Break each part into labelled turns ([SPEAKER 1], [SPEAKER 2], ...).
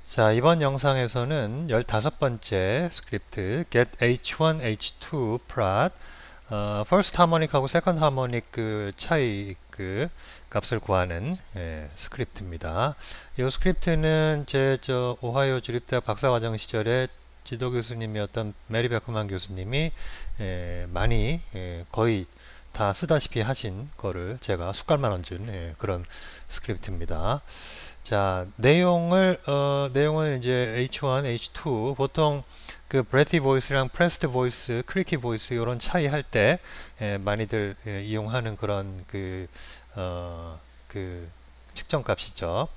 [SPEAKER 1] 자, 이번 영상에서는 15번째 스크립트 get h1, h2 prod first harmonic하고 second harmonic 그 차이 그 값을 구하는 스크립트입니다. 이 스크립트는 저 오하이오 주립대학 박사과정 시절에 지도 교수님이었던 메리 베커만 교수님이 많이 거의 다 쓰다시피 하신 거를 제가 숟갈만 얹은 그런 스크립트입니다. 자, 내용을 이제 H1, H2 보통 그 breathy voice랑 pressed voice, creaky voice 이런 차이 할 때 많이들 이용하는 그런 그 측정 값이죠.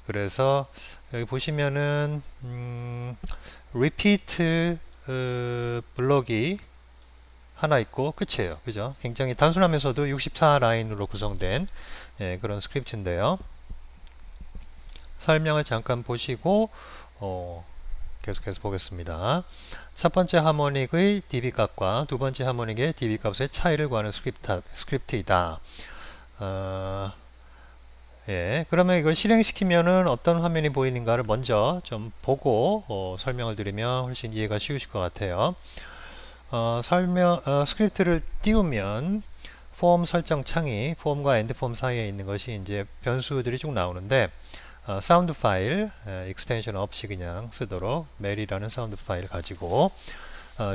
[SPEAKER 1] 그래서 여기 보시면은 repeat 블럭이 하나 있고 끝이에요. 그죠? 굉장히 단순하면서도 64 라인으로 구성된 그런 스크립트인데요. 설명을 잠깐 보시고 계속해서 보겠습니다. 첫 번째 하모닉의 dB 값과 두 번째 하모닉의 dB 값의 차이를 구하는 스크립트이다. 그러면 이걸 실행시키면은 어떤 화면이 보이는가를 먼저 좀 보고 설명을 드리면 훨씬 이해가 쉬우실 것 같아요. 스크립트를 띄우면 폼 설정 창이 폼과 엔드폼 사이에 있는 것이 이제 변수들이 쭉 나오는데 사운드 파일 익스텐션 없이 그냥 쓰도록 멜이라는 사운드 파일 가지고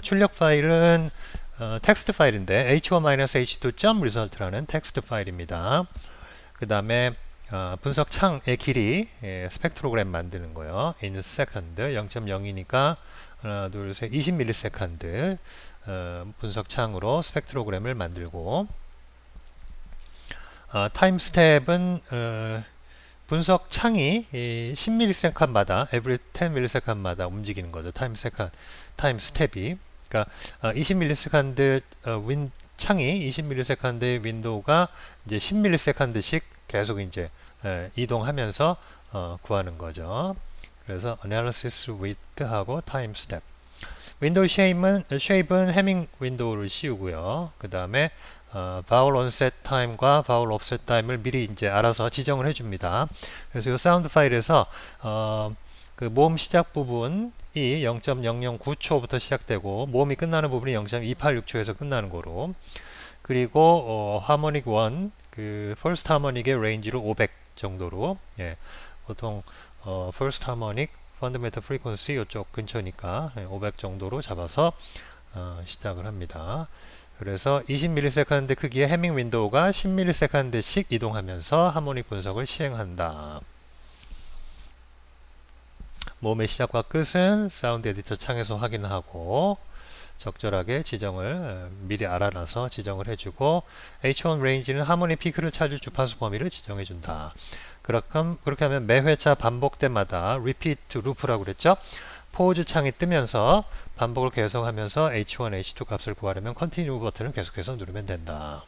[SPEAKER 1] 출력 파일은 텍스트 파일인데 h1-h2.result라는 텍스트 파일입니다. 그 다음에 분석 창의 길이 스펙트로그램 만드는 거요. in second 0.02니까 하나 둘셋 20ms 분석 창으로 스펙트로그램을 만들고 타임 스텝은 분석 창이 10ms마다 every 10ms마다 움직이는 거죠. 타임 스텝이 그러니까 20ms 창이 20ms의 윈도우가 이제 10ms씩 계속 이제 이동하면서 구하는 거죠. 그래서 analysis width하고 time step. 윈도우 shape은 해밍 윈도우를 씌우고요. 그 다음에 vowel onset time과 vowel offset time을 미리 이제 알아서 지정을 해줍니다. 그래서 이 사운드 파일에서 그 모음 시작 부분이 0.009초부터 시작되고 모음이 끝나는 부분이 0.286초에서 끝나는 거로 그리고 하모닉 1, 그 first harmonic의 레인지를 500 정도로 보통 first harmonic fundamental frequency 이쪽 근처니까 500 정도로 잡아서 시작을 합니다. 그래서 20ms 크기의 해밍 윈도우가 10ms씩 이동하면서 하모닉 분석을 시행한다. 모음의 시작과 끝은 사운드 에디터 창에서 확인하고 적절하게 지정을 미리 알아놔서 지정을 해주고 H1 레인지는 하모니 피크를 찾을 주파수 범위를 지정해준다. 그렇게 하면 매 회차 반복 때마다 repeat loop라고 그랬죠? 포즈 창이 뜨면서 반복을 계속하면서 H1, H2 값을 구하려면 continue 버튼을 계속해서 누르면 된다.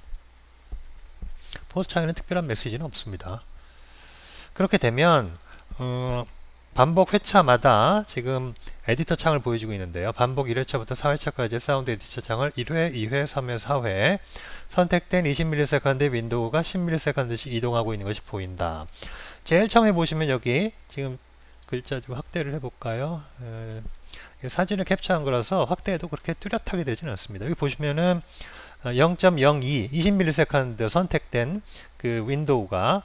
[SPEAKER 1] 포즈 창에는 특별한 메시지는 없습니다. 그렇게 되면 반복 회차마다 지금 에디터 창을 보여주고 있는데요. 반복 1회차부터 4회차까지 사운드 에디터 창을 1회, 2회, 3회, 4회 선택된 20ms 윈도우가 10ms씩 이동하고 있는 것이 보인다. 제일 처음에 보시면 여기 지금 글자 좀 확대를 해볼까요? 사진을 캡처한 거라서 확대해도 그렇게 뚜렷하게 되지는 않습니다. 여기 보시면은 0.02, 20ms 선택된 그 윈도우가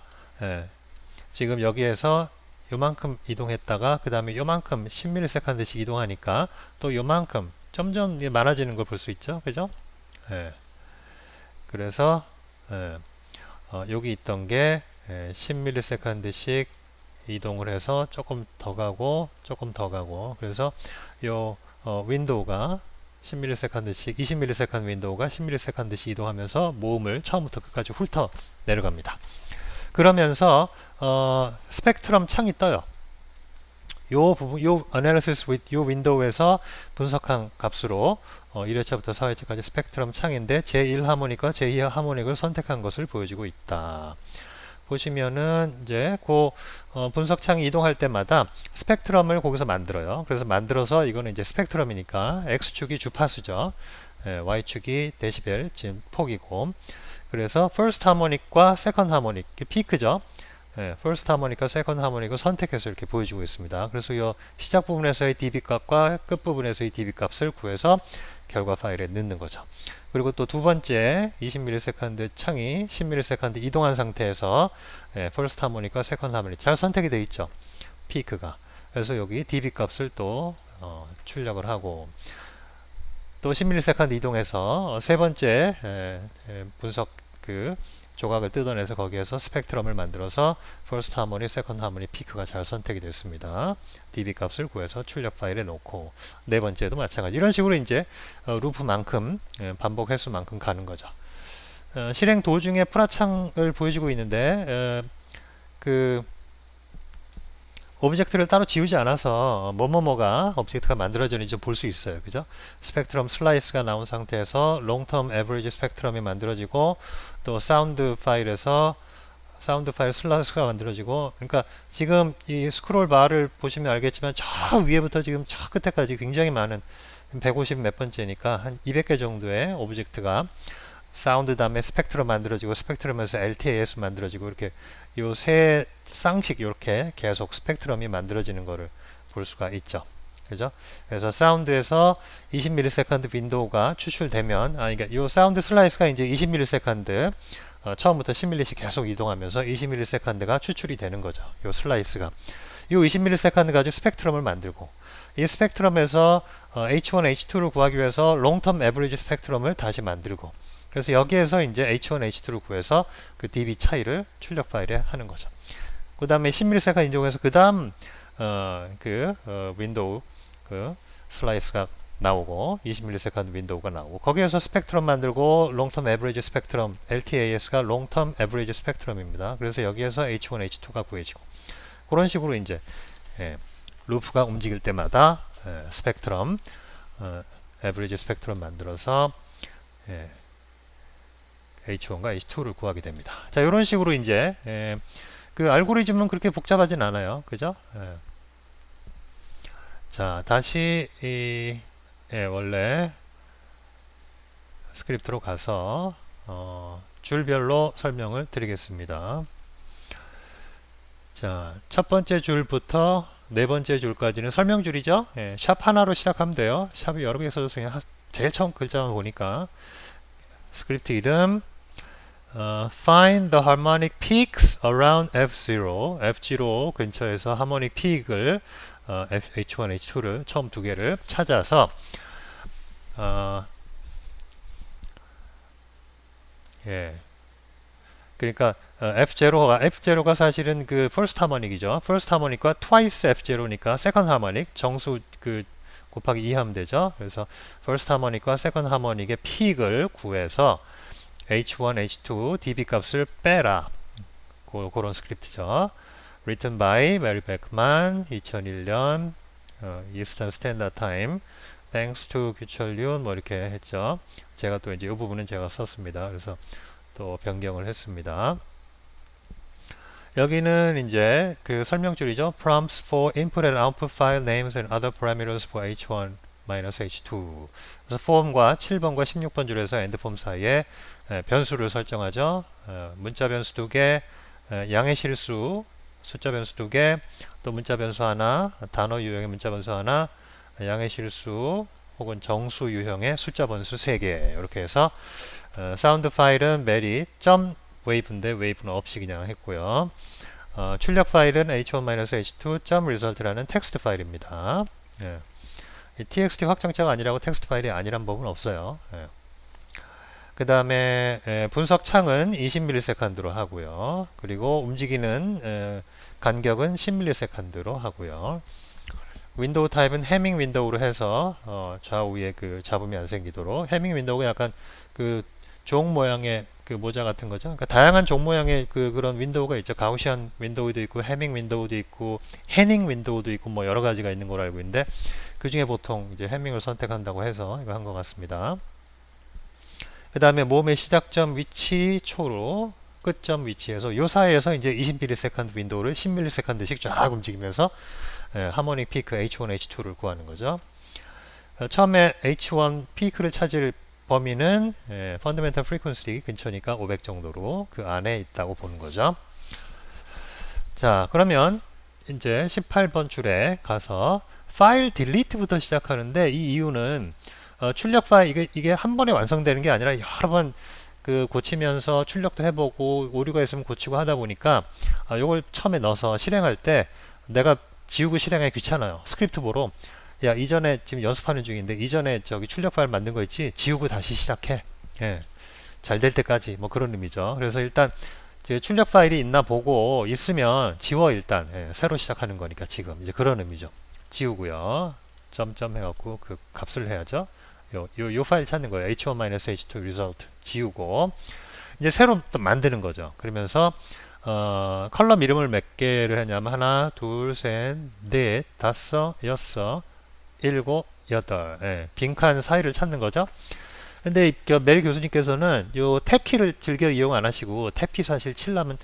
[SPEAKER 1] 지금 여기에서 요만큼 이동했다가 그 다음에 요만큼 10ms씩 이동하니까 또 요만큼 점점 많아지는 걸 볼 수 있죠. 그죠? 그래서 여기 있던 게 10ms씩 이동을 해서 조금 더 가고 조금 더 가고 그래서 요 윈도우가 10ms씩 20ms 윈도우가 10ms씩 이동하면서 모음을 처음부터 끝까지 훑어 내려갑니다. 그러면서 스펙트럼 창이 떠요. 요 부분, 요 analysis with 요 윈도우에서 분석한 값으로 1회차부터 4회차까지 스펙트럼 창인데 제1 하모닉과 제2 하모닉을 선택한 것을 보여주고 있다. 보시면은 이제 그 분석 창이 이동할 때마다 스펙트럼을 거기서 만들어요. 그래서 만들어서 이거는 이제 스펙트럼이니까 x축이 주파수죠. y축이 데시벨 지금 폭이고 그래서 first harmonic과 second harmonic 피크죠. first 하모니카, second 하모니카 선택해서 이렇게 보여주고 있습니다. 그래서 이 시작 부분에서의 dB 값과 끝 부분에서의 dB 값을 구해서 결과 파일에 넣는 거죠. 그리고 또 두 번째 20ms 창이 10ms 이동한 상태에서 first 하모니카, second 하모니카 잘 선택이 되어 있죠. 피크가. 그래서 여기 dB 값을 또 출력을 하고 또 10ms 이동해서 세 번째 분석 그 조각을 뜯어내서 거기에서 스펙트럼을 만들어서 first harmony, second harmony 피크가 잘 선택이 됐습니다. dB 값을 구해서 출력 파일에 넣고 네 번째도 마찬가지. 이런 식으로 이제 루프만큼 반복 횟수만큼 가는 거죠. 실행 도중에 프라창을 보여주고 있는데 그 오브젝트를 따로 지우지 않아서 뭐뭐뭐가 오브젝트가 만들어지는지 볼 수 있어요. 그죠? 스펙트럼 슬라이스가 나온 상태에서 롱텀 에버리지 스펙트럼이 만들어지고 또 사운드 파일에서 사운드 파일 슬라이스가 만들어지고 그러니까 지금 이 스크롤 바를 보시면 알겠지만 저 위에부터 지금 저 끝에까지 굉장히 많은 150 몇 번째니까 한 200개 정도의 오브젝트가 사운드 다음에 스펙트럼 만들어지고 스펙트럼에서 LTAS 만들어지고 이렇게 요 세 쌍씩 이렇게 계속 스펙트럼이 만들어지는 거를 볼 수가 있죠. 그죠? 그래서 사운드에서 20ms 윈도우가 추출되면 그러니까 요 사운드 슬라이스가 이제 20ms 처음부터 10mm씩 계속 이동하면서 20ms가 추출이 되는 거죠. 요 슬라이스가. 요 20ms 가지고 스펙트럼을 만들고 이 스펙트럼에서 H1, H2를 구하기 위해서 롱텀 에버리지 스펙트럼을 다시 만들고 그래서 여기에서 이제 H1, H2를 구해서 그 dB 차이를 출력 파일에 하는 거죠. 그 다음에 10ms 인정해서 그 다음 윈도우 그 슬라이스가 나오고 20ms 윈도우가 나오고 거기에서 스펙트럼 만들고 롱텀 에버리지 스펙트럼 LTAS가 롱텀 에버리지 스펙트럼입니다. 그래서 여기에서 H1, H2가 구해지고 그런 식으로 이제 루프가 움직일 때마다 스펙트럼 에버리지 스펙트럼 만들어서 H1과 H2를 구하게 됩니다. 자, 이런 식으로 이제 그 알고리즘은 그렇게 복잡하진 않아요. 그죠? 자, 다시 원래 스크립트로 가서 줄별로 설명을 드리겠습니다. 자, 첫 번째 줄부터 네 번째 줄까지는 설명줄이죠. 샵 하나로 시작하면 돼요. 샵이 여러 개 있어서 그냥 제일 처음 글자만 보니까 스크립트 이름 find the harmonic peaks around F0 F0 근처에서 하모닉 피크를 H1, H2를 처음 두 개를 찾아서 그러니까 F0가 사실은 그 first harmonic이죠. first harmonic과 twice F0니까 second harmonic 정수 그 곱하기 2 하면 되죠. 그래서 first harmonic과 second harmonic의 픽을 구해서 H1, H2 dB 값을 빼라. 그런 스크립트죠. Written by Mary Beckman 2001년 Eastern Standard Time Thanks to 규철윤 뭐 이렇게 했죠. 제가 또 이제 이 부분은 제가 썼습니다. 그래서 또 변경을 했습니다. 여기는 이제 그 설명줄이죠. Prompts for input and output file names and other parameters for H1 H2. 그래서 폼과 7번과 16번 줄에서 엔드폼 사이에 변수를 설정하죠. 문자 변수 2개, 양의 실수, 숫자 변수 2개, 또 문자 변수 하나, 단어 유형의 문자 변수 하나, 양의 실수 혹은 정수 유형의 숫자 변수 3개 이렇게 해서 사운드 파일은 메리 wave인데 wave는 없이 그냥 했고요. 출력 파일은 h1-h2 result라는 텍스트 파일입니다. txt 확장자가 아니라고 텍스트 파일이 아니란 법은 없어요. 그 다음에 분석 창은 20ms로 하고요. 그리고 움직이는 간격은 10ms로 하고요. 윈도우 타입은 해밍 윈도우로 해서 좌우에 그 잡음이 안 생기도록. 해밍 윈도우가 약간 그 종 모양의 그 모자 같은 거죠. 그러니까 다양한 종 모양의 그런 윈도우가 있죠. 가우시안 윈도우도 있고 해밍 윈도우도 있고 해닝 윈도우도 있고 뭐 여러 가지가 있는 걸로 알고 있는데 그 중에 보통 이제 해밍을 선택한다고 해서 이거 한 것 같습니다. 그 다음에 몸의 시작점 위치 초로 끝점 위치에서 요 사이에서 이제 20ms 윈도우를 10ms씩 쫙 움직이면서 하모닉 피크 H1, H2를 구하는 거죠. 처음에 H1 피크를 찾을 범위는 펀더멘털 프리퀀시 근처니까 500 정도로 그 안에 있다고 보는 거죠. 자, 그러면 이제 18번 줄에 가서 파일 딜리트부터 시작하는데, 이 이유는 출력 파일 이게 한 번에 완성되는 게 아니라 여러 번 그 고치면서 출력도 해보고 오류가 있으면 고치고 하다 보니까 요걸 처음에 넣어서 실행할 때 내가 지우고 실행하기 귀찮아요. 스크립트 보러 야, 이전에 지금 연습하는 중인데 이전에 저기 출력 파일 만든 거 있지? 지우고 다시 시작해. 예. 잘 될 때까지 뭐 그런 의미죠. 그래서 일단 제 출력 파일이 있나 보고 있으면 지워 일단. 예, 새로 시작하는 거니까 지금 이제 그런 의미죠. 지우고요. 점점 해갖고 그 값을 해야죠. 요 파일 찾는 거예요. h1-h2 result 지우고 이제 새로 또 만드는 거죠. 그러면서 컬럼 이름을 몇 개를 했냐면 하나, 둘, 셋, 넷, 다섯, 여섯, 일곱, 여덟. 예, 빈칸 사이를 찾는 거죠. 근데 메리 교수님께서는 요 탭키를 즐겨 이용 안 하시고 탭키 사실 치려면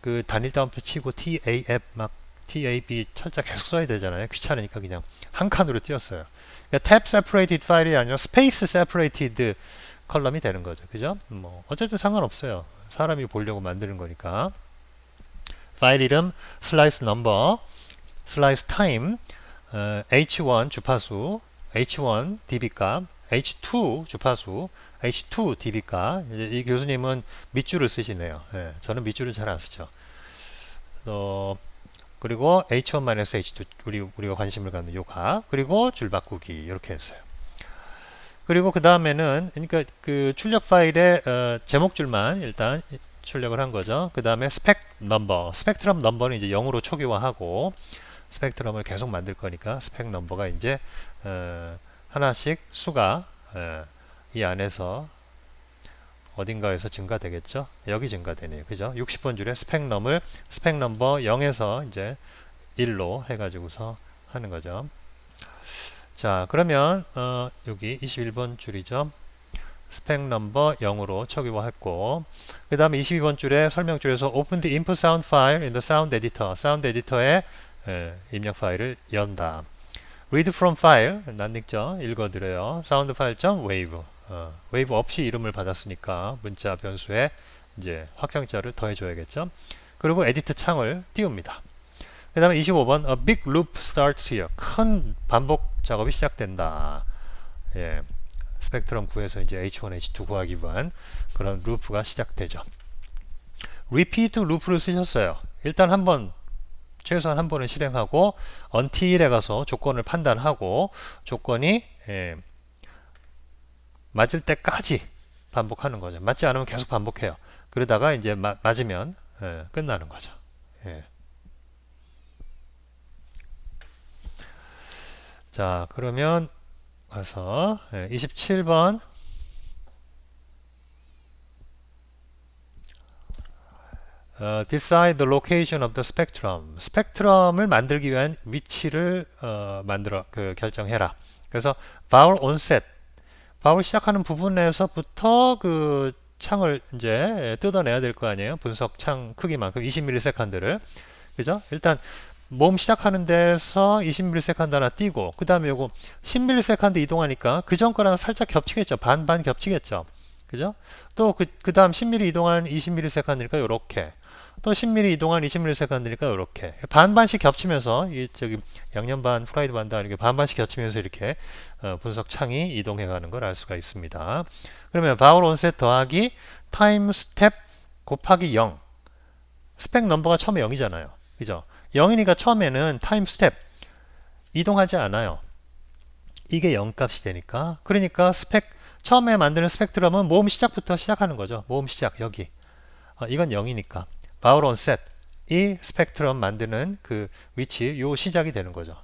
[SPEAKER 1] 그 단일 따옴표 치고 TAF 막 TAB 철자 계속 써야 되잖아요. 귀찮으니까 그냥 한 칸으로 띄웠어요. 그러니까 탭 separated 파일이 아니라 space separated 컬럼이 되는 거죠. 그죠? 뭐 어쨌든 상관없어요. 사람이 보려고 만드는 거니까. 파일 이름, slice number, slice time, h1 주파수, h1 db값, h2 주파수, h2 db값. 이 교수님은 밑줄을 쓰시네요. 예, 저는 밑줄을 잘 안 쓰죠. 그리고 h1-h2 우리가 관심을 갖는 요 값, 그리고 줄 바꾸기 이렇게 했어요. 그리고 그 다음에는 그러니까 그 출력 파일의 제목 줄만 일단 출력을 한 거죠. 그 다음에 스펙 넘버, 스펙트럼 넘버는 이제 0으로 초기화하고 스펙트럼을 계속 만들 거니까 스펙 넘버가 이제 하나씩 수가 이 안에서 어딘가에서 증가되겠죠. 여기 증가되네요. 그죠? 60번 줄에 스펙 넘버 0에서 이제 1로 해가지고서 하는 거죠. 자, 그러면 여기 21번 줄이죠. 스펙 넘버 0으로 초기화했고, 그 다음에 22번 줄에 설명 줄에서 Open the input sound file in the sound editor. 사운드 에디터에 입력 파일을 연다. Read from file, 낯익죠? 읽어드려요. 사운드 파일.wave. 웨이브 없이 이름을 받았으니까 문자 변수에 이제 확장자를 더해줘야겠죠. 그리고 에디트 창을 띄웁니다. 그 다음에 25번 A big loop starts here. 큰 반복 작업이 시작된다. 예, 스펙트럼 구에서 이제 H1, H2 구하기 위한 그런 루프가 시작되죠. repeat 루프를 쓰셨어요. 일단 한번 최소한 한 번은 실행하고 until에 가서 조건을 판단하고 조건이 맞을 때까지 반복하는 거죠. 맞지 않으면 계속 반복해요. 그러다가 이제 맞으면 끝나는 거죠. 예. 자, 그러면 가서 27번 decide the location of the spectrum. 스펙트럼을 만들기 위한 위치를 결정해라. 그래서 vowel onset, vowel 시작하는 부분에서부터 그 창을 이제 뜯어내야 될 거 아니에요. 분석 창 크기만큼 20ms를. 그죠? 일단 모음 시작하는 데서 20ms 하나 띄고 그 다음에 요거 10ms 이동하니까 그 전 거랑 살짝 겹치겠죠. 반반 겹치겠죠. 그죠? 또 그 다음 10mm 이동한 20ms니까 요렇게 또 10mm 이동한 20ms니까 요렇게 반반씩 겹치면서 이 저기 양념반 프라이드 반다 이렇게 반반씩 겹치면서 이렇게 분석 창이 이동해 가는 걸 알 수가 있습니다. 그러면 vowel onset 더하기 time step 곱하기 0. 스펙 넘버가 처음에 0이잖아요. 그죠? 0이니까 처음에는 타임 스텝 이동하지 않아요. 이게 0 값이 되니까. 그러니까 처음에 만드는 스펙트럼은 모음 시작부터 시작하는 거죠. 모음 시작 여기. 이건 0이니까. 바울 온셋 이 스펙트럼 만드는 그 위치 요 시작이 되는 거죠.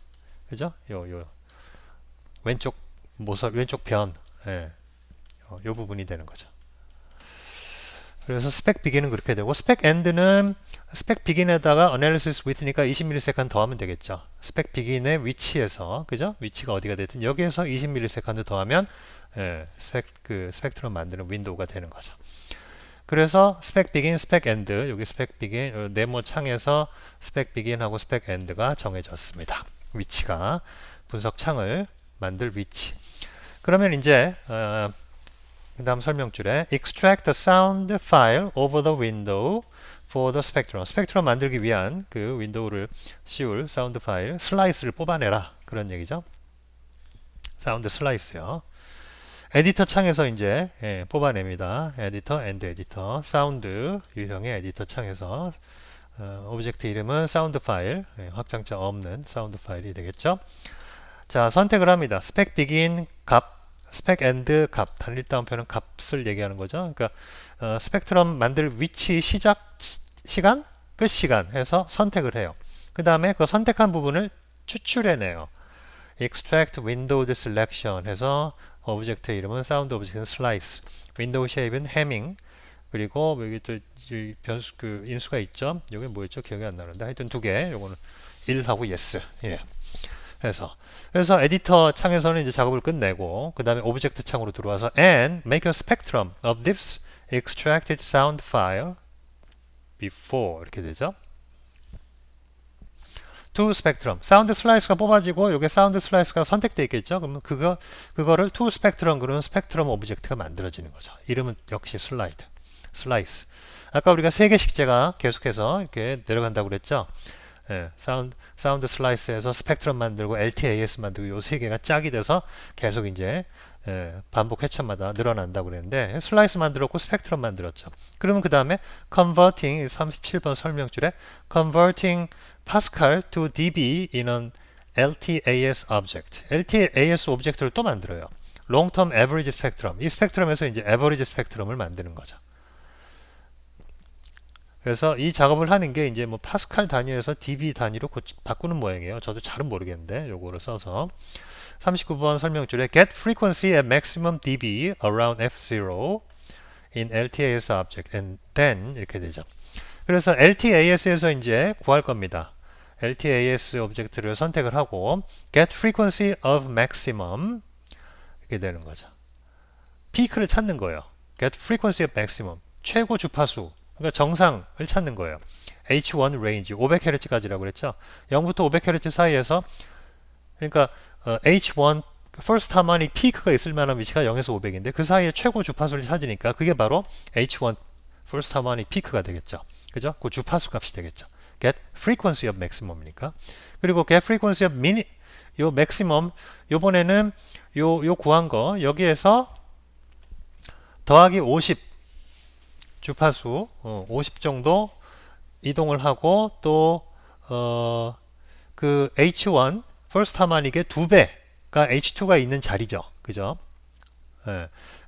[SPEAKER 1] 그죠? 요 왼쪽 모서 왼쪽 변. 예. 요 부분이 되는 거죠. 그래서 스펙 비긴은 그렇게 되고 스펙 엔드는 스펙 비긴에다가 analysis with니까 20ms 더하면 되겠죠. 스펙 비긴의 위치에서 그죠? 위치가 어디가 됐든 여기에서 20ms 더하면 스펙트럼 만드는 윈도우가 되는 거죠. 그래서 스펙 비긴, 스펙 엔드 여기 스펙 비긴 네모 창에서 스펙 비긴하고 스펙 엔드가 정해졌습니다. 위치가 분석 창을 만들 위치. 그러면 이제 그 다음 설명줄에 extract the sound file over the window for the spectrum. 스펙트럼 만들기 위한 그 윈도우를 씌울 사운드 파일 슬라이스를 뽑아내라. 그런 얘기죠. 사운드 슬라이스요. 에디터 창에서 이제 뽑아냅니다. 에디터, 엔드 에디터, 사운드 유형의 에디터 창에서 오브젝트 이름은 사운드 파일, 확장자 없는 사운드 파일이 되겠죠. 자, 선택을 합니다. 스펙 비긴 값, 스펙 엔드 값, 단일 따옴표는 값을 얘기하는 거죠. 그러니까 스펙트럼 만들 위치, 시작 시간, 끝 시간 해서 선택을 해요. 그 다음에 그 선택한 부분을 추출해내요. extract windowed selection 해서 오브젝트 이름은 사운드 오브젝트는 슬라이스, 윈도우 쉐입은 해밍, 그리고 여기 또 변수 그 인수가 있죠. 이게 뭐였죠? 기억이 안 나는데 하여튼 두 개. 요거는 1하고 yes. 예. 그래서 에디터 창에서는 이제 작업을 끝내고 그 다음에 오브젝트 창으로 들어와서 and make a spectrum of this extracted sound file before 이렇게 되죠. to spectrum 사운드 슬라이스가 뽑아지고 이게 사운드 슬라이스가 선택되어 있겠죠. 그러면 그거를 to spectrum 그러면 스펙트럼 오브젝트가 만들어지는 거죠. 이름은 역시 슬라이스. 아까 우리가 세 개씩 제가 계속해서 이렇게 내려간다고 그랬죠. 예, 사운드 슬라이스에서 스펙트럼 만들고 LTAS 만들고 요 세 개가 짝이 돼서 계속 이제 반복 회차마다 늘어난다고 그랬는데 슬라이스 만들었고 스펙트럼 만들었죠. 그러면 그 다음에 converting 37번 설명줄에 converting Pascal to dB in an LTAS object. LTAS 오브젝트를 또 만들어요. long term average spectrum. 이 스펙트럼에서 이제 average 스펙트럼을 만드는 거죠. 그래서 이 작업을 하는 게 이제 뭐 파스칼 단위에서 dB 단위로 바꾸는 모양이에요. 저도 잘은 모르겠는데 요거를 써서 39번 설명줄에 get frequency at maximum dB around F0 in LTAS object and then 이렇게 되죠. 그래서 LTAS에서 이제 구할 겁니다. LTAS 오브젝트를 선택을 하고 get frequency of maximum 이렇게 되는 거죠. 피크를 찾는 거예요. get frequency of maximum 최고 주파수 그러니까 정상을 찾는 거예요. H1 range 500Hz까지라고 그랬죠. 0부터 500Hz 사이에서 그러니까 H1 first harmonic peak가 있을 만한 위치가 0에서 500인데 그 사이에 최고 주파수를 찾으니까 그게 바로 H1 first harmonic peak가 되겠죠. 그죠? 그 주파수 값이 되겠죠. get frequency of maximum이니까. 그리고 get frequency of 요 maximum 요번에는 요 구한 거 여기에서 더하기 50 주파수 50 정도 이동을 하고 또 그 H1 first harmonic의 2배가 H2가 있는 자리죠. 그죠?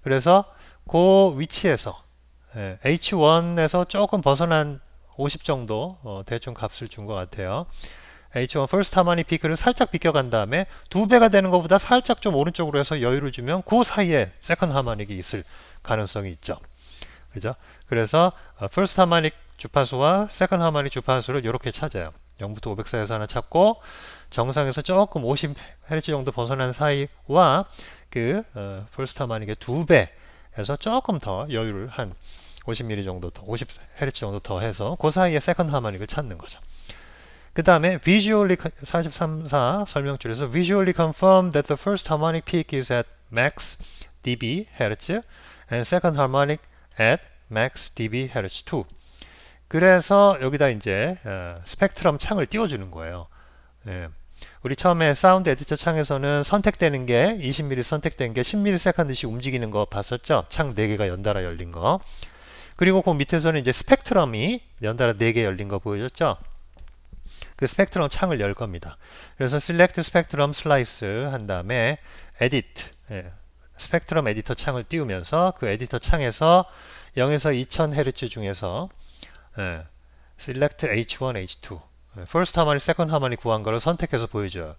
[SPEAKER 1] 그래서 그 위치에서 H1에서 조금 벗어난 50 정도 대충 값을 준 것 같아요. H1 first harmonic peak를 살짝 비껴간 다음에 2배가 되는 것보다 살짝 좀 오른쪽으로 해서 여유를 주면 그 사이에 second harmonic이 있을 가능성이 있죠. 그죠? 그래서 first harmonic 주파수와 second harmonic 주파수를 이렇게 찾아요. 0부터 500 사이에서 하나 찾고 정상에서 조금 50Hz 정도 벗어난 사이와 그 first harmonic의 2배에서 조금 더 여유를 한 50mm 정도 더, 50Hz 정도 더 해서 그 사이에 second harmonic을 찾는 거죠. 그 다음에 visually 43사 설명줄에서 visually confirm that the first harmonic peak is at max dB Hz and second harmonic at max dB Hz 2. 그래서 여기다 이제 스펙트럼 창을 띄워주는 거예요. 우리 처음에 사운드 에디터 창에서는 선택되는 게 20mm 선택된 게 10ms씩 움직이는 거 봤었죠? 창 4개가 연달아 열린 거. 그리고 그 밑에서는 이제 스펙트럼이 연달아 4개 열린 거 보여줬죠? 그 스펙트럼 창을 열 겁니다. 그래서 select spectrum slice 한 다음에 edit 스펙트럼 에디터 창을 띄우면서 그 에디터 창에서 0에서 2000Hz 중에서 select H1, H2 first harmonic, second harmonic 구한 거를 선택해서 보여줘요.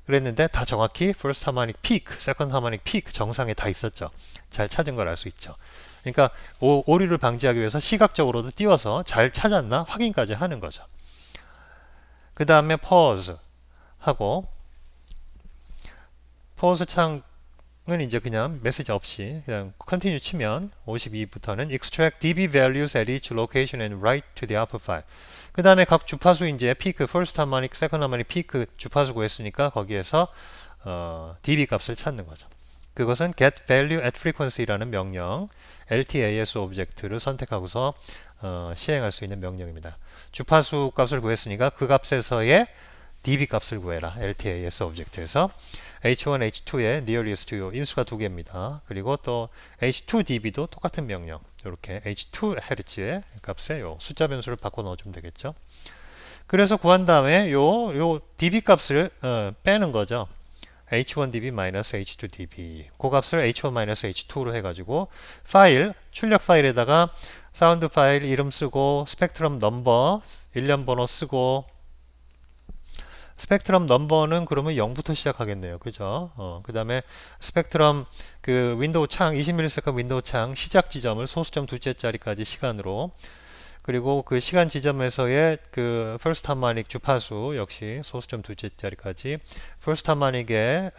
[SPEAKER 1] 그랬는데 다 정확히 first harmonic peak, second harmonic peak 정상에 다 있었죠. 잘 찾은 걸 알 수 있죠. 그러니까 오류를 방지하기 위해서 시각적으로도 띄워서 잘 찾았나 확인까지 하는 거죠. 그 다음에 pause 하고 pause 창은 이제 그냥 메시지 없이 그냥 continue 치면 52부터는 extract dB values at each location and write to the output file. 그 다음에 각 주파수 이제 peak, first harmonic, second harmonic peak 주파수 구했으니까 거기에서 dB 값을 찾는 거죠. 그것은 get value at frequency라는 명령 LTAS 오브젝트를 선택하고서 시행할 수 있는 명령입니다. 주파수 값을 구했으니까 그 값에서의 dB 값을 구해라. LTAS 오브젝트에서 h1, h2의 nearest to 인수가 두 개입니다. 그리고 또 h2dB도 똑같은 명령. 이렇게 h2Hz의 값에 요 숫자 변수를 바꿔 넣어주면 되겠죠. 그래서 구한 다음에 요 dB 값을 빼는 거죠. h1dB h2dB 그 값을 h1 h2로 해가지고 파일 출력 파일에다가 사운드 파일 이름 쓰고 스펙트럼 넘버 일련 번호 쓰고 스펙트럼 넘버는 그러면 0부터 시작하겠네요. 그죠? 그 다음에 스펙트럼 그 윈도우 창 20ms 윈도우 창 시작 지점을 소수점 둘째 자리까지 시간으로 그리고 그 시간 지점에서의 그 first harmonic 주파수 역시 소수점 둘째 자리까지 first harmonic의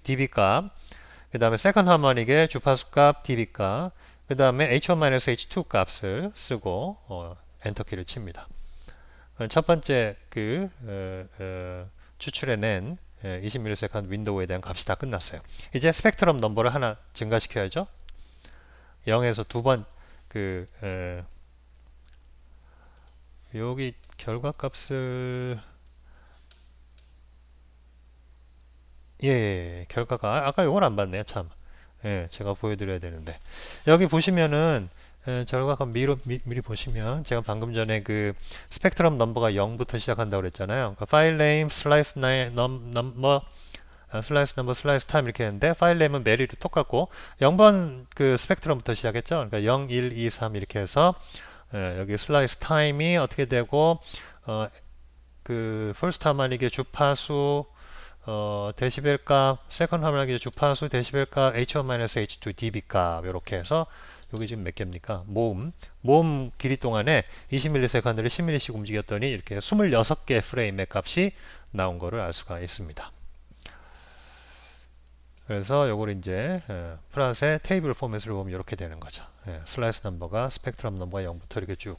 [SPEAKER 1] dB 값 그 다음에 second harmonic의 주파수 값 dB 값 그 다음에 h1 h2 값을 쓰고 엔터키를 칩니다. 첫 번째 그 추출해낸 20ms 윈도우에 대한 값이 다 끝났어요. 이제 스펙트럼 넘버를 하나 증가시켜야죠. 0에서 두 번 여기 결과값을 결과가 아까 요걸 안 봤네요. 참. 제가 보여드려야 되는데 여기 보시면은 결과값 미리 보시면 제가 방금 전에 그 스펙트럼 넘버가 0부터 시작한다고 그랬잖아요. 그러니까 파일 네임 슬라이스 넘버 슬라이스 넘버 슬라이스 타임 이렇게 했는데 파일 네임은 메리로 똑같고 0번 그 스펙트럼부터 시작했죠. 그러니까 0, 1, 2, 3 이렇게 해서 여기 슬라이스 타임이 어떻게 되고 그 퍼스트 하모닉의 주파수 데시벨 값, 세컨드 하모닉의 주파수 데시벨 값, H1 H2 dB 값 이렇게 해서 여기 지금 몇 개입니까? 모음 길이 동안에 20ms를 10mm씩 움직였더니 이렇게 26개 프레임의 값이 나온 거를 알 수가 있습니다. 그래서 요걸 이제 플러스의 테이블 포맷으로 보면 이렇게 되는 거죠. 슬라이스 넘버가 스펙트럼 넘버가 0부터 이렇게 쭉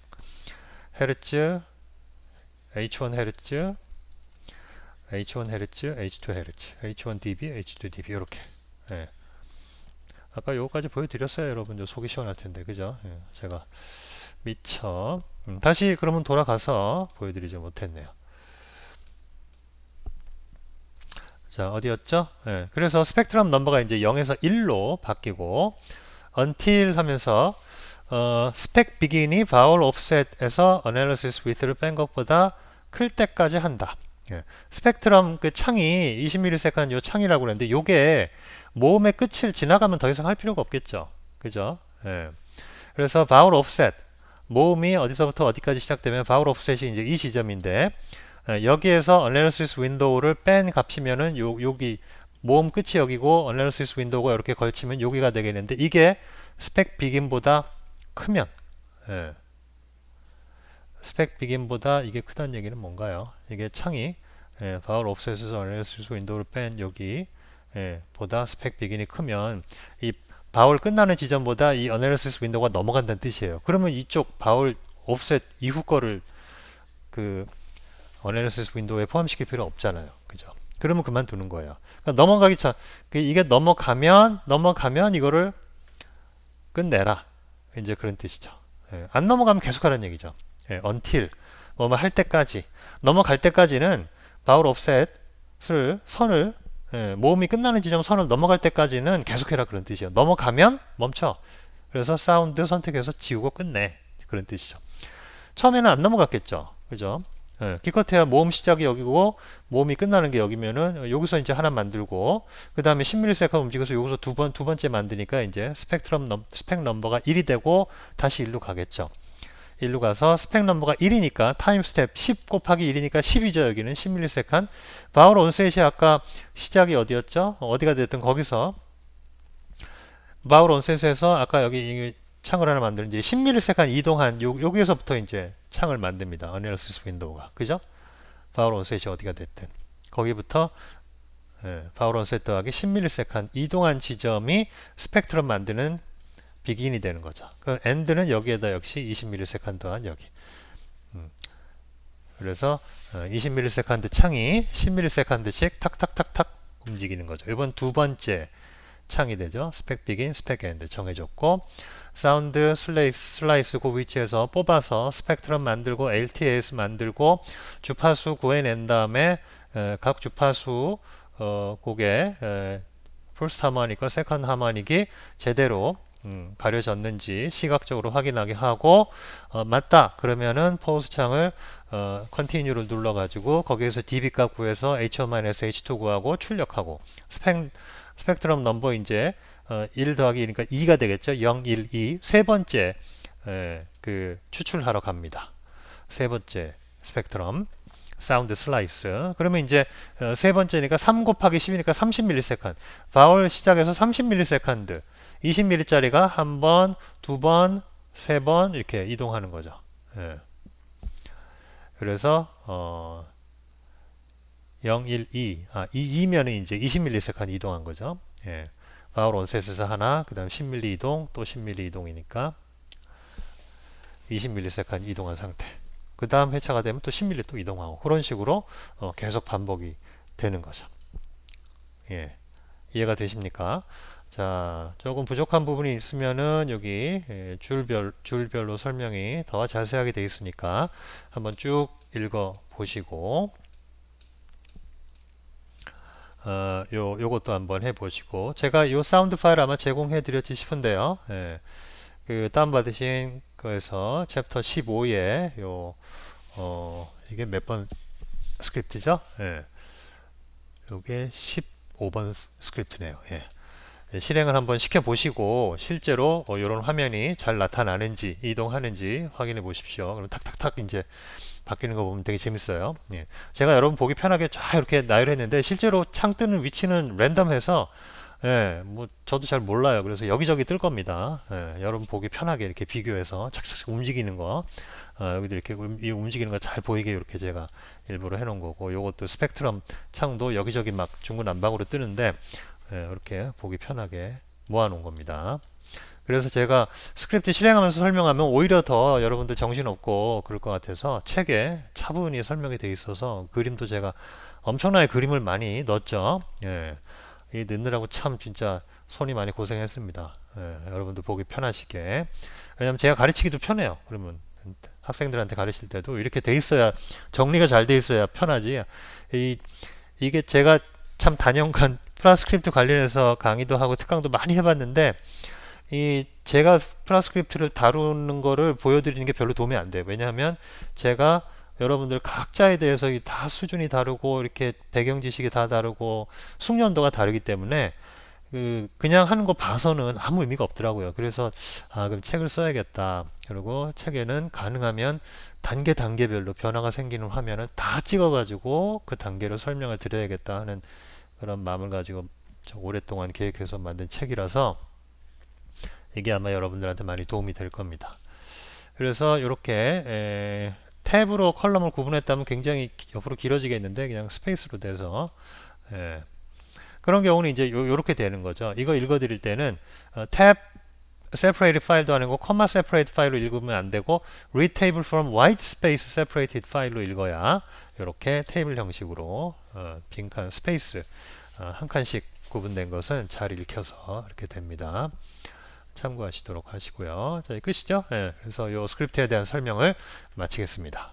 [SPEAKER 1] 헤르츠, H1 헤르츠, H1 헤르츠, H2 헤르츠, H1 dB, H2 dB 이렇게. 아까 요거까지 보여드렸어요, 여러분. 속이 시원할 텐데, 그죠? 제가 미처 다시 그러면 돌아가서 보여드리지 못했네요. 자, 어디였죠? 그래서 스펙트럼 넘버가 이제 0에서 1로 바뀌고 until 하면서 스펙 비긴이 바울 옵셋에서 analysis width를 뺀 것보다 클 때까지 한다. 스펙트럼 그 창이 20ms 요 창이라고 그랬는데 요게 모음의 끝을 지나가면 더 이상 할 필요가 없겠죠. 그죠? 그래서 바울 옵셋 모음이 어디서부터 어디까지 시작되면 바울 옵셋이 이제 이 지점인데 여기에서 analysis 윈도우를 뺀 값이면은 여기 모음 끝이 여기고 analysis 윈도우가 이렇게 걸치면 여기가 되겠는데 이게 스펙 비긴보다 크면 스펙 비긴보다 이게 크다는 얘기는 뭔가요? 이게 창이 바울 옵셋에서 analysis 윈도우를 뺀 여기 보다 스펙 비긴이 크면 이 바울 끝나는 지점보다 이 analysis 윈도우가 넘어간다는 뜻이에요. 그러면 이쪽 바울 옵셋 이후 거를 그 어널리시스 윈도우에 포함시킬 필요 없잖아요. 그죠? 그러면 그만두는 거예요. 그러니까 넘어가기 전, 이게 넘어가면 이거를 끝내라. 이제 그런 뜻이죠. 안 넘어가면 계속 하라는 얘기죠. until, 뭐 할 때까지. 넘어갈 때까지는 바울 옵셋을, 선을, 모음이 끝나는 지점 선을 넘어갈 때까지는 계속해라 그런 뜻이에요. 넘어가면 멈춰. 그래서 사운드 선택해서 지우고 끝내. 그런 뜻이죠. 처음에는 안 넘어갔겠죠. 그죠? 기껏해야 모음 시작이 여기고 모음이 끝나는 게 여기면은 여기서 이제 하나 만들고 그 다음에 10ms 움직여서 여기서 두 번째 만드니까 이제 스펙 넘버가 1이 되고 다시 1로 가겠죠. 1로 가서 스펙 넘버가 1이니까 타임 스텝 10 곱하기 1이니까 10이죠. 여기는 10ms. 바울 온셋이 아까 시작이 어디였죠? 어디가 됐든 거기서 바울 온셋에서 아까 여기 창을 하나 만드는 이제 10ms 이동한 여기에서부터 이제 창을 만듭니다. 어널리시스 윈도우가. 그죠? 바울 온셋이 어디가 됐든 거기부터 바울 온셋 더하기 10ms 이동한 지점이 스펙트럼 만드는 비긴이 되는 거죠. 그 엔드는 여기에다 역시 20ms 더한 여기. 그래서 20ms 창이 10ms씩 탁탁탁탁 움직이는 거죠. 이번 두 번째 창이 되죠. 스펙 비긴, 스펙 엔드 정해졌고, 사운드 슬라이스 그 위치에서 뽑아서 스펙트럼 만들고 LTAS 만들고 주파수 구해낸 다음에 각 주파수 곡의 퍼스트 하모닉과 세컨드 하모닉이 제대로 가려졌는지 시각적으로 확인하게 하고 맞다 그러면은 포즈 창을 컨티뉴를 눌러 가지고 거기에서 dB 값 구해서 H1-H2 구하고 출력하고 스펙트럼 넘버 이제 1 더하기 2니까 2가 되겠죠. 0, 1, 2 세 번째 그 추출하러 갑니다. 세 번째 스펙트럼 사운드 슬라이스. 그러면 이제 세 번째니까 3 곱하기 10이니까 30ms. 바울 시작해서 30ms. 20mm짜리가 한 번, 두 번, 세 번 이렇게 이동하는 거죠. 예. 그래서 0, 1, 2. 2면은 이제 20ms 이동한 거죠. 예. 바울 온셋에서 하나, 그 다음 10mm 이동, 또 10mm 이동이니까 20ms 이동한 상태. 그 다음 회차가 되면 또 10mm 또 이동하고 그런 식으로 계속 반복이 되는 거죠. 예. 이해가 되십니까? 자, 조금 부족한 부분이 있으면은 여기 줄별로 설명이 더 자세하게 되어 있으니까 한번 쭉 읽어 보시고 요것도 한번 해보시고 제가 요 사운드 파일 아마 제공해 드렸지 싶은데요. 예. 그 다운받으신 거에서 챕터 15에 이게 몇 번 스크립트죠? 예. 요게 15번 스크립트네요. 예. 실행을 한번 시켜 보시고 실제로 이런 화면이 잘 나타나는지 이동하는지 확인해 보십시오. 그럼 탁탁탁 이제 바뀌는 거 보면 되게 재밌어요. 예. 제가 여러분 보기 편하게 쫙 이렇게 나열했는데 실제로 창 뜨는 위치는 랜덤해서 예, 뭐 저도 잘 몰라요. 그래서 여기저기 뜰 겁니다. 예, 여러분 보기 편하게 이렇게 비교해서 착착 움직이는 거 여기도 이렇게 이 움직이는 거 잘 보이게 이렇게 제가 일부러 해놓은 거고 요것도 스펙트럼 창도 여기저기 막 중구난방으로 뜨는데 이렇게 보기 편하게 모아놓은 겁니다. 그래서 제가 스크립트 실행하면서 설명하면 오히려 더 여러분들 정신없고 그럴 것 같아서 책에 차분히 설명이 돼 있어서 그림도 제가 엄청나게 그림을 많이 넣었죠. 예. 이 넣느라고 참 진짜 손이 많이 고생했습니다. 예. 여러분들 보기 편하시게. 왜냐면 제가 가르치기도 편해요. 그러면 학생들한테 가르칠 때도 이렇게 돼 있어야 정리가 잘 돼 있어야 편하지. 이게 제가 참 단연간 프라스크립트 관련해서 강의도 하고 특강도 많이 해봤는데 제가 프라스크립트를 다루는 거를 보여드리는 게 별로 도움이 안 돼요. 왜냐하면 제가 여러분들 각자에 대해서 다 수준이 다르고 이렇게 배경 지식이 다 다르고 숙련도가 다르기 때문에 그냥 하는 거 봐서는 아무 의미가 없더라고요. 그래서 그럼 책을 써야겠다. 그리고 책에는 가능하면 단계별로 변화가 생기는 화면을 다 찍어가지고 그 단계로 설명을 드려야겠다 하는 그런 마음을 가지고 오랫동안 계획해서 만든 책이라서 이게 아마 여러분들한테 많이 도움이 될 겁니다. 그래서 이렇게 탭으로 컬럼을 구분했다면 굉장히 옆으로 길어지겠는데 그냥 스페이스로 돼서 그런 경우는 이제 요렇게 되는 거죠. 이거 읽어드릴 때는 탭 separated 파일도 아니고 comma separated 파일로 읽으면 안 되고 read table from white space separated 파일로 읽어야 이렇게 테이블 형식으로 빈칸 스페이스 한 칸씩 구분된 것은 잘 읽혀서 이렇게 됩니다. 참고하시도록 하시고요. 자, 끝이죠? 그래서 이 스크립트에 대한 설명을 마치겠습니다.